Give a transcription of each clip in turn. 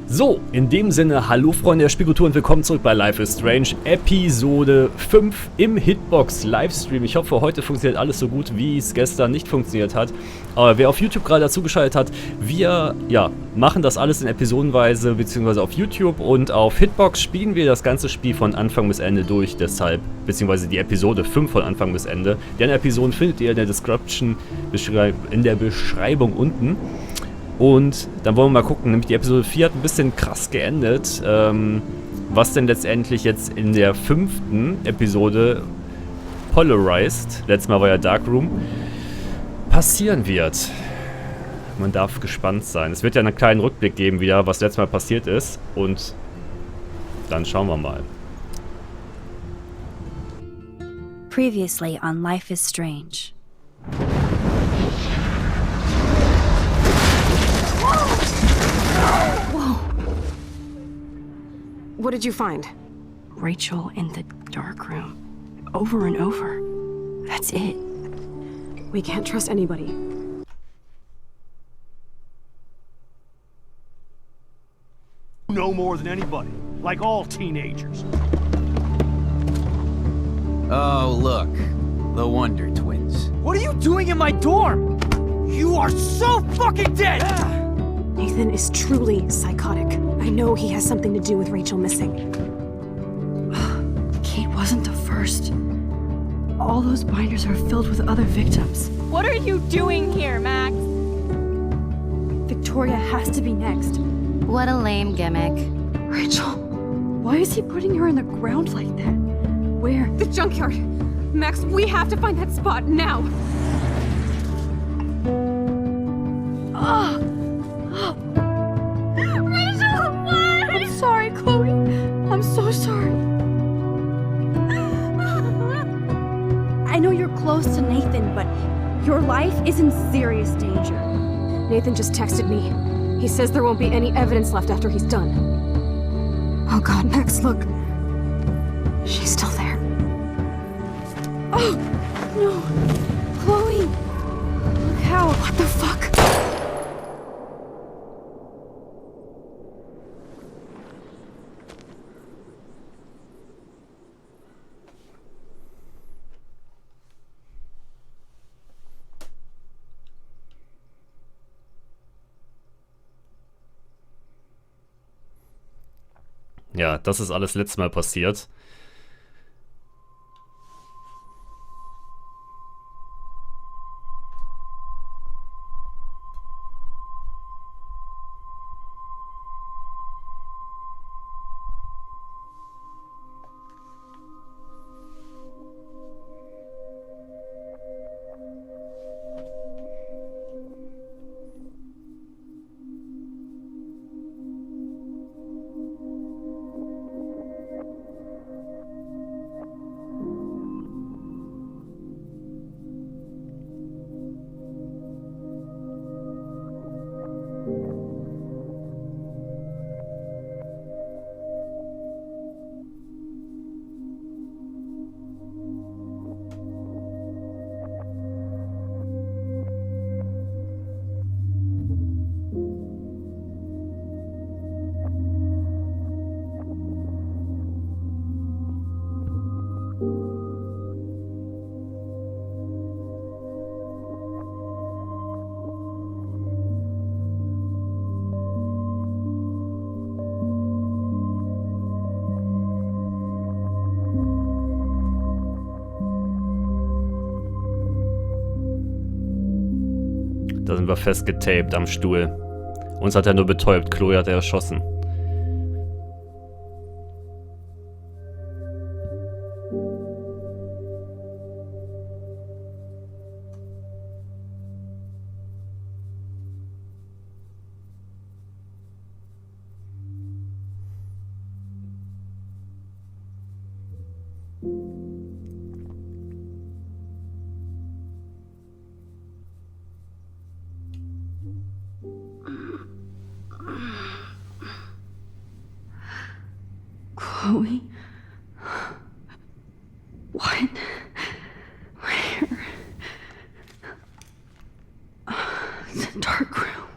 So, in dem Sinne, hallo Freunde der Spielkultur und willkommen zurück bei Life is Strange, Episode 5 im Hitbox-Livestream. Ich hoffe, heute funktioniert alles so gut, wie es gestern nicht funktioniert hat. Aber wer auf YouTube gerade dazugeschaltet hat, wir machen das alles in Episodenweise, beziehungsweise auf YouTube und auf Hitbox spielen wir das ganze Spiel von Anfang bis Ende durch, deshalb, beziehungsweise die Episode 5 von Anfang bis Ende. Die anderen Episoden findet ihr in der Description, in der Beschreibung unten. Und dann wollen wir mal gucken, nämlich die Episode 4 hat ein bisschen krass geendet, was denn letztendlich jetzt in der 5. Episode Polarized, letztes Mal war ja Darkroom, passieren wird. Man darf gespannt sein. Es wird ja einen kleinen Rückblick geben wieder, was letztes Mal passiert ist, und dann schauen wir mal. Previously on Life is Strange. What did you find? Rachel in the dark room. Over and over. That's it. We can't trust anybody. No more than anybody, like all teenagers. Oh, look. The Wonder Twins. What are you doing in my dorm? You are so fucking dead! Nathan is truly psychotic. I know he has something to do with Rachel missing. Kate wasn't the first. All those binders are filled with other victims. What are you doing here, Max? Victoria has to be next. What a lame gimmick. Rachel, why is he putting her in the ground like that? Where? The junkyard! Max, we have to find that spot now! Rachel, what? I'm sorry, Chloe. I'm so sorry. I know you're close to Nathan, but your life is in serious danger. Nathan just texted me. He says there won't be any evidence left after he's done. Oh god, Max, look. She's still there. Oh, no. Chloe. Look how. What the fuck? Ja, das ist alles letztes Mal passiert. Da sind wir festgetaped am Stuhl. Uns hat er nur betäubt, Chloe hat er erschossen. Chloe? What? Where? The dark room.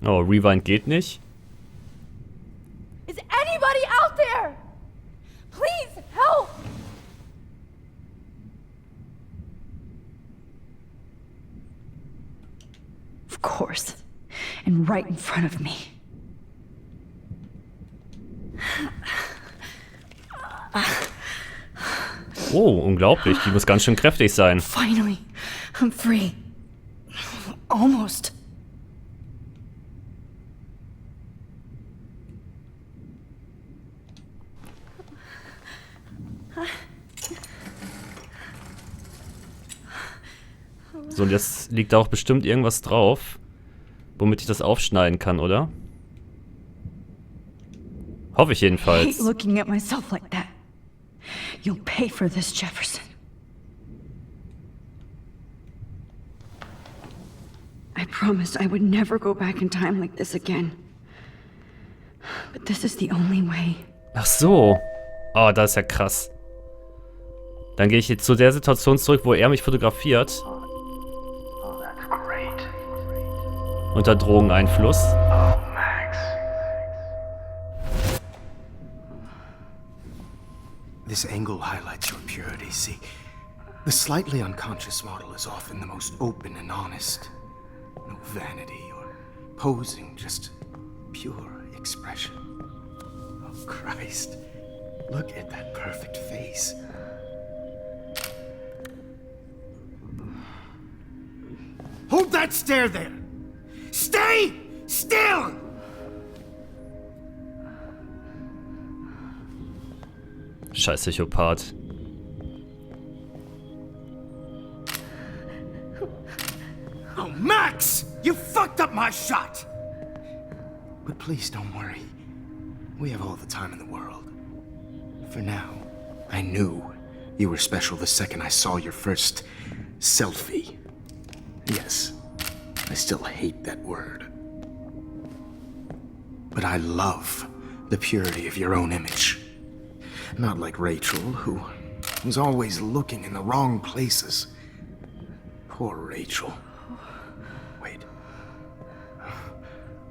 Oh, Rewind geht nicht. Is anybody out there? Please help! Of course. And right in front of me. Oh, unglaublich. Die muss ganz schön kräftig sein. Finally, I'm free. Almost. So, und jetzt liegt da auch bestimmt irgendwas drauf, womit ich das aufschneiden kann, oder? Hoffe ich I jedenfalls. hate looking at myself like that. You'll pay for this, Jefferson. I promised I would never go back in time like this again. But this is the only way. Ach so. Oh, das ist ja krass. Dann gehe ich jetzt zu der Situation zurück, wo er mich fotografiert. Unter Drogeneinfluss. This angle highlights your purity. See, the slightly unconscious model is often the most open and honest. No vanity or posing, just pure expression. Oh, Christ. Look at that perfect face. Hold that stare there! Stay still! Scheiß Psychopath. Oh, Max! You fucked up my shot! But please don't worry. We have all the time in the world. For now, I knew you were special the second I saw your first selfie. Yes, I still hate that word. But I love the purity of your own image. Not like Rachel, who was always looking in the wrong places. Poor Rachel. Wait.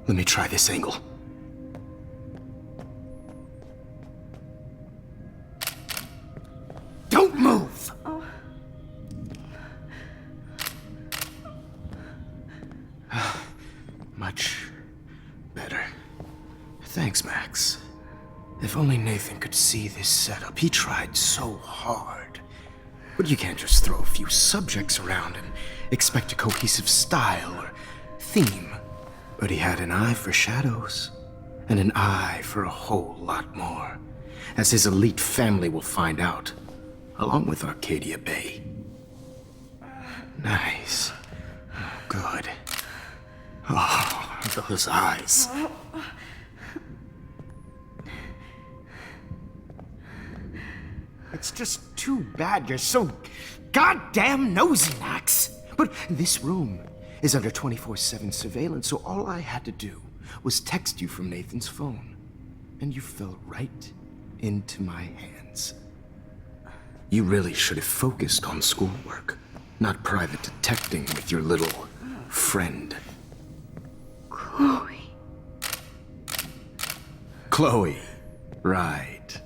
Let me try this angle. Don't move! Much better. Thanks, Max. If only Nathan could see this setup. He tried so hard. But you can't just throw a few subjects around and expect a cohesive style or theme. But he had an eye for shadows, and an eye for a whole lot more, as his elite family will find out, along with Arcadia Bay. Nice. Good. Oh, those eyes. It's just too bad you're so goddamn nosy, Max. But this room is under 24/7 surveillance, so all I had to do was text you from Nathan's phone. And you fell right into my hands. You really should have focused on schoolwork, not private detecting with your little friend. Chloe. Chloe. Right.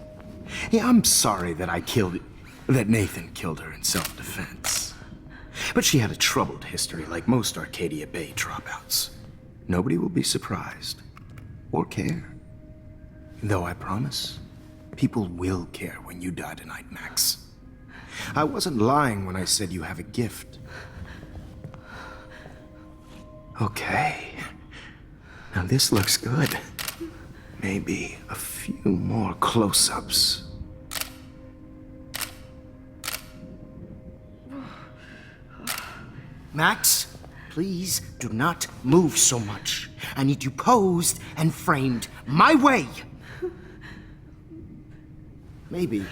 Yeah, I'm sorry that Nathan killed her in self-defense. But she had a troubled history like most Arcadia Bay dropouts. Nobody will be surprised. Or care. Though I promise, people will care when you die tonight, Max. I wasn't lying when I said you have a gift. Okay. Now this looks good. Maybe a few more close-ups. Max, please do not move so much. I need you posed and framed my way. Maybe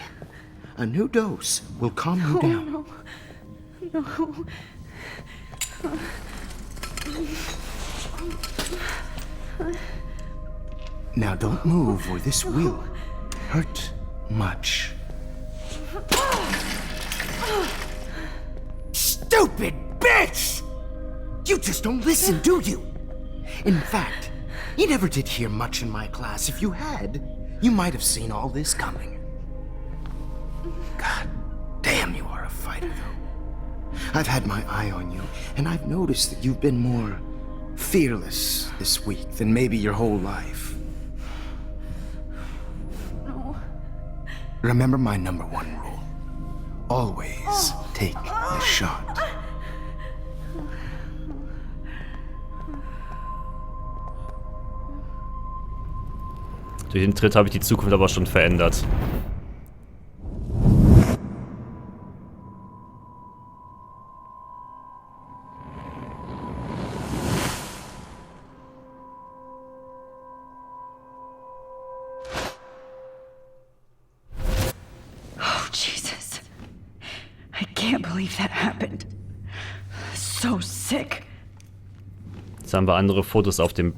a new dose will calm you down. No. Now don't move or this will hurt much. Stupid bitch! You just don't listen, do you? In fact, you never did hear much in my class. If you had, you might have seen all this coming. God damn, you are a fighter, though. I've had my eye on you, and I've noticed that you've been more fearless this week than maybe your whole life. No. Remember my number one rule. Always take the shot. Durch den Tritt habe ich die Zukunft aber schon verändert. Oh, Jesus. I can't believe that happened. So sick. Jetzt haben wir andere Fotos auf dem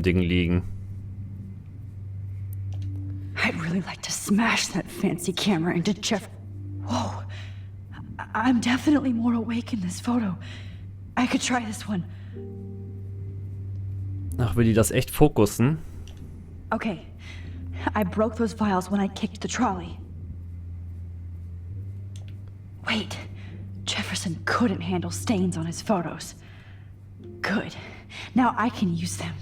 Ding liegen. I'd really like to smash that fancy camera into Jeff. Whoa. I'm definitely more awake in this photo. I could try this one. Ach, will die das echt fokussen? Okay. I broke those files when I kicked the trolley. Wait. Jefferson couldn't handle stains on his photos. Good. Now I can use them.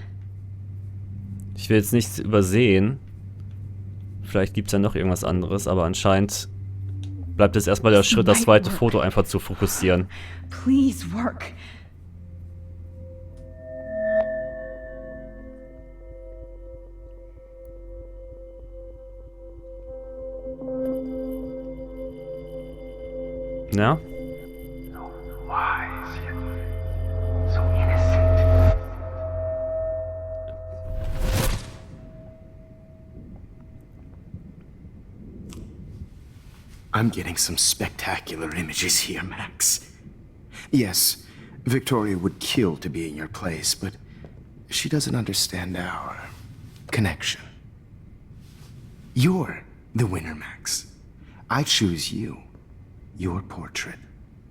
Ich will jetzt nichts übersehen. Vielleicht gibt es ja noch irgendwas anderes, aber anscheinend bleibt jetzt erstmal der Schritt, das zweite Foto einfach zu fokussieren. Please work. Ja? I'm getting some spectacular images here, Max. Yes, Victoria would kill to be in your place, but she doesn't understand our connection. You're the winner, Max. I choose you. Your portrait.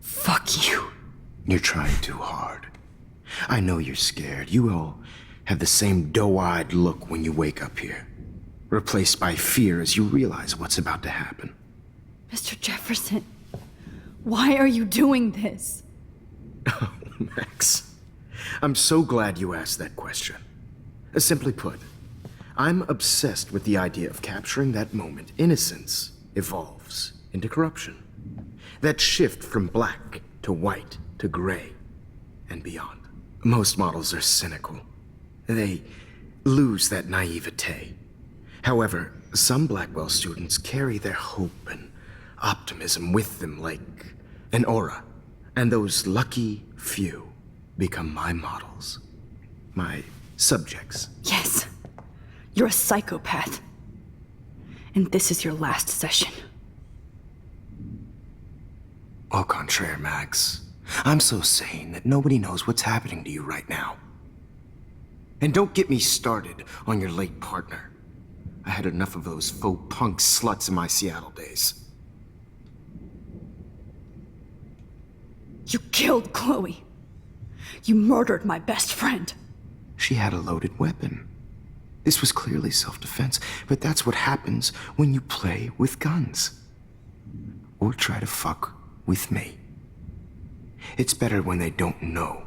Fuck you. You're trying too hard. I know you're scared. You all have the same doe-eyed look when you wake up here, replaced by fear as you realize what's about to happen. Mr. Jefferson, why are you doing this? Oh, Max. I'm so glad you asked that question. Simply put, I'm obsessed with the idea of capturing that moment innocence evolves into corruption. That shift from black to white to gray and beyond. Most models are cynical. They lose that naivete. However, some Blackwell students carry their hope and optimism with them like an aura. And those lucky few become my models. My subjects. Yes. You're a psychopath. And this is your last session. Au contraire, Max. I'm so sane that nobody knows what's happening to you right now. And don't get me started on your late partner. I had enough of those faux punk sluts in my Seattle days. You killed Chloe. You murdered my best friend. She had a loaded weapon. This was clearly self-defense, but that's what happens when you play with guns. Or try to fuck with me. It's better when they don't know.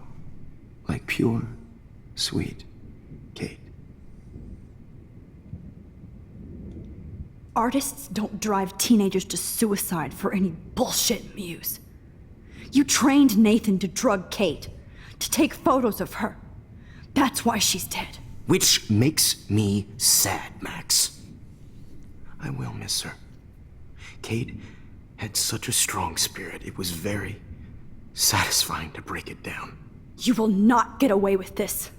Like pure, sweet Kate. Artists don't drive teenagers to suicide for any bullshit muse. You trained Nathan to drug Kate, to take photos of her. That's why she's dead. Which makes me sad, Max. I will miss her. Kate had such a strong spirit, it was very satisfying to break it down. You will not get away with this.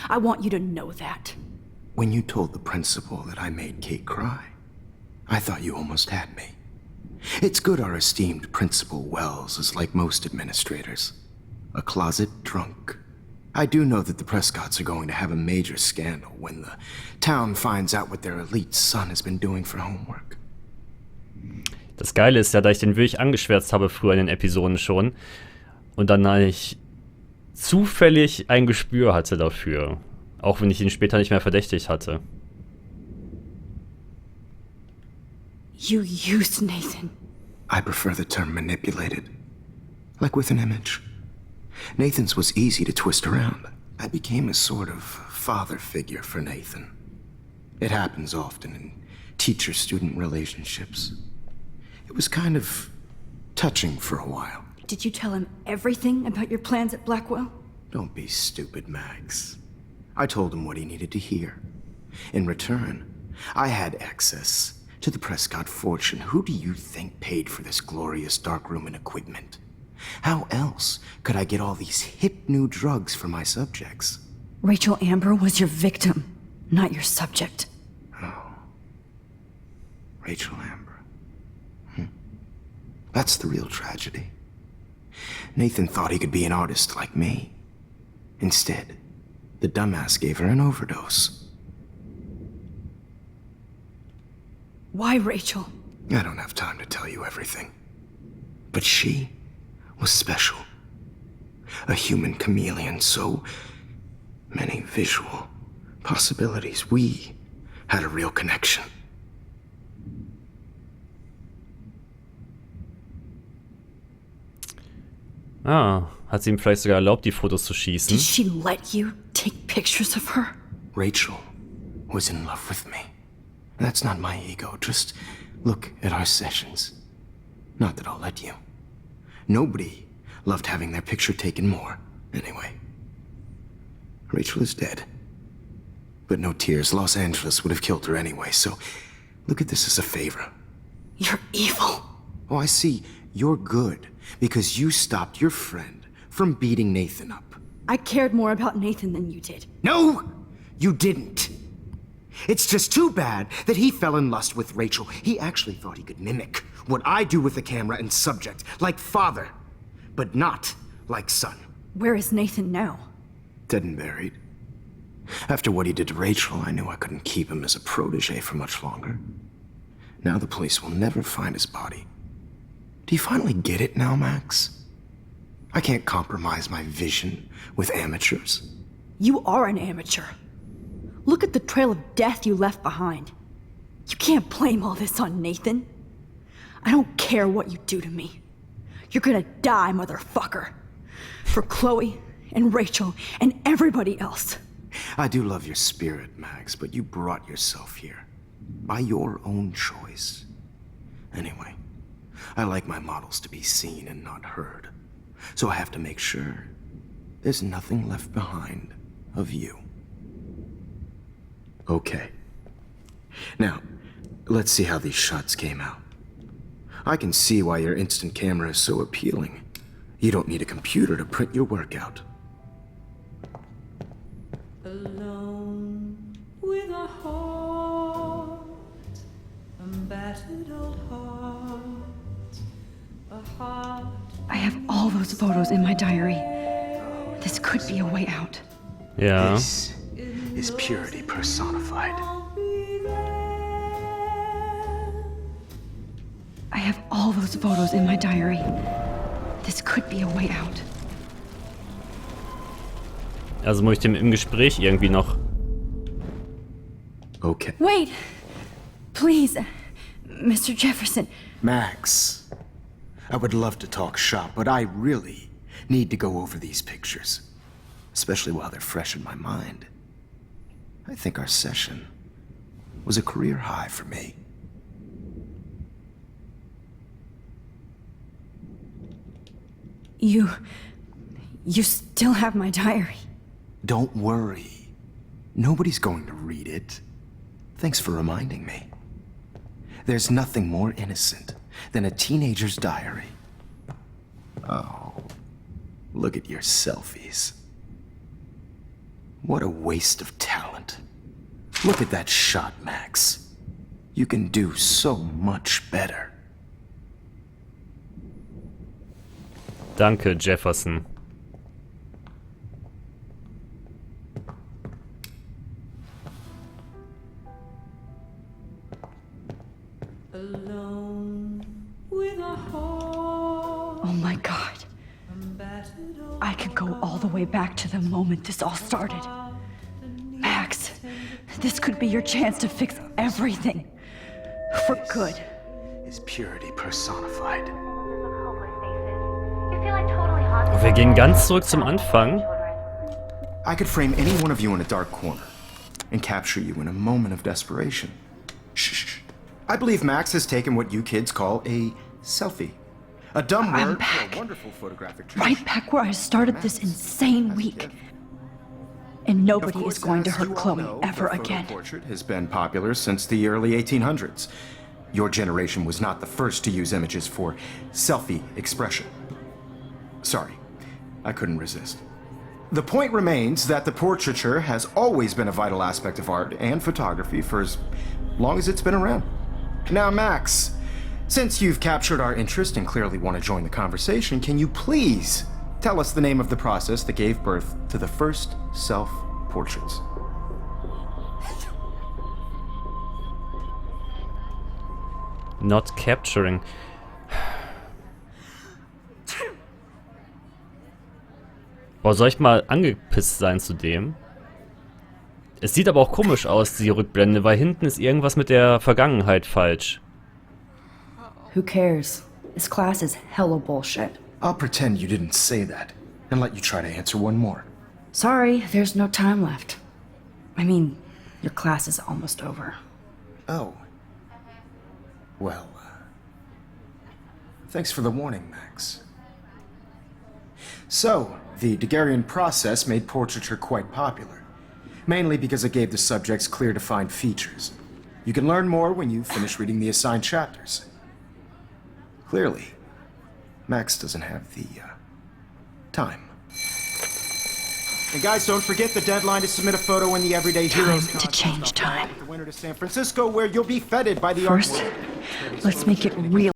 I want you to know that. When you told the principal that I made Kate cry, I thought you almost had me. It's good our esteemed Principal Wells is like most administrators. A closet drunk. I do know that the Prescotts are going to have a major scandal when the town finds out what their elite son has been doing for homework. Das Geile ist ja, da ich den wirklich angeschwärzt habe früher in den Episoden schon, Und dann ich zufällig ein Gespür hatte dafür. Auch wenn ich ihn später nicht mehr verdächtigt hatte. You used Nathan. I prefer the term manipulated. Like with an image. Nathan's was easy to twist around. I became a sort of father figure for Nathan. It happens often in teacher-student relationships. It was kind of touching for a while. Did you tell him everything about your plans at Blackwell? Don't be stupid, Max. I told him what he needed to hear. In return, I had access to the Prescott fortune. Who do you think paid for this glorious darkroom and equipment? How else could I get all these hip new drugs for my subjects? Rachel Amber was your victim, not your subject. Oh. Rachel Amber. That's the real tragedy. Nathan thought he could be an artist like me. Instead, the dumbass gave her an overdose. Why Rachel? I don't have time to tell you everything. But she was special. A human chameleon, so many visual possibilities. We had a real connection. Ah, hat sie ihm vielleicht sogar erlaubt, die Fotos zu schießen? Did she let you take pictures of her? Rachel was in love with me. That's not my ego. Just look at our sessions. Not that I'll let you. Nobody loved having their picture taken more. Anyway, Rachel is dead. But no tears. Los Angeles would have killed her anyway, so look at this as a favor. You're evil. Oh, I see. You're good because you stopped your friend from beating Nathan up. I cared more about Nathan than you did. No, you didn't. It's just too bad that he fell in lust with Rachel. He actually thought he could mimic what I do with the camera and subject, like father, but not like son. Where is Nathan now? Dead and buried. After what he did to Rachel, I knew I couldn't keep him as a protege for much longer. Now the police will never find his body. Do you finally get it now, Max? I can't compromise my vision with amateurs. You are an amateur. Look at the trail of death you left behind. You can't blame all this on Nathan. I don't care what you do to me. You're gonna die, motherfucker. For Chloe and Rachel and everybody else. I do love your spirit, Max, but you brought yourself here. By your own choice. Anyway, I like my models to be seen and not heard. So I have to make sure there's nothing left behind of you. Okay. Now, let's see how these shots came out. I can see why your instant camera is so appealing. You don't need a computer to print your work out. Alone with a heart, a battered old heart, a heart. I have all those photos in my diary. This could be a way out. Ja. This is purity personified. I have all those photos in my diary. This could be a way out. Also muss ich dem im Gespräch irgendwie noch... Okay. Wait! Please, Mr. Jefferson. Max, I would love to talk shop, but I really need to go over these pictures. Especially while they're fresh in my mind. I think our session was a career high for me. You still have my diary. Don't worry. Nobody's going to read it. Thanks for reminding me. There's nothing more innocent than a teenager's diary. Oh, look at your selfies. What a waste of talent. Look at that shot, Max. You can do so much better. Danke, Jefferson. Alone with a heart. Oh my God. I could go all the way back to the moment this all started. Max, this could be your chance to fix everything. For good. Is purity personified. Wir gehen ganz zurück zum Anfang. I could frame any one of you in a dark corner and capture you in a moment of desperation. Shh. I believe Max has taken what you kids call a selfie. A dumb word I'm for back. a wonderful photographic Right back where I started this insane week. And nobody is going to hurt Chloe ever again. The portrait has been popular since the early 1800s. Your generation was not the first to use images for selfie expression. Sorry, I couldn't resist. The point remains that the portraiture has always been a vital aspect of art and photography for as long as it's been around. Now, Max, since you've captured our interest and clearly want to join the conversation, can you please tell us the name of the process that gave birth to the first self-portraits? Not capturing. Boah, soll ich mal angepisst sein zu dem? Es sieht aber auch komisch aus, die Rückblende, weil hinten ist irgendwas mit der Vergangenheit falsch. Who cares? This class is hella bullshit. I'll pretend you didn't say that and let you try to answer one more. Sorry, there's no time left. I mean, your class is almost over. Oh. Well, thanks for the warning, Max. So, the Daguerrean process made portraiture quite popular, mainly because it gave the subjects clear defined features. You can learn more when you finish reading the assigned chapters. Clearly, Max doesn't have the, time. And guys, don't forget the deadline to submit a photo in the Everyday Heroes Time to change time. The winter to San Francisco, where you'll be feted by the First, art world. let's make it real.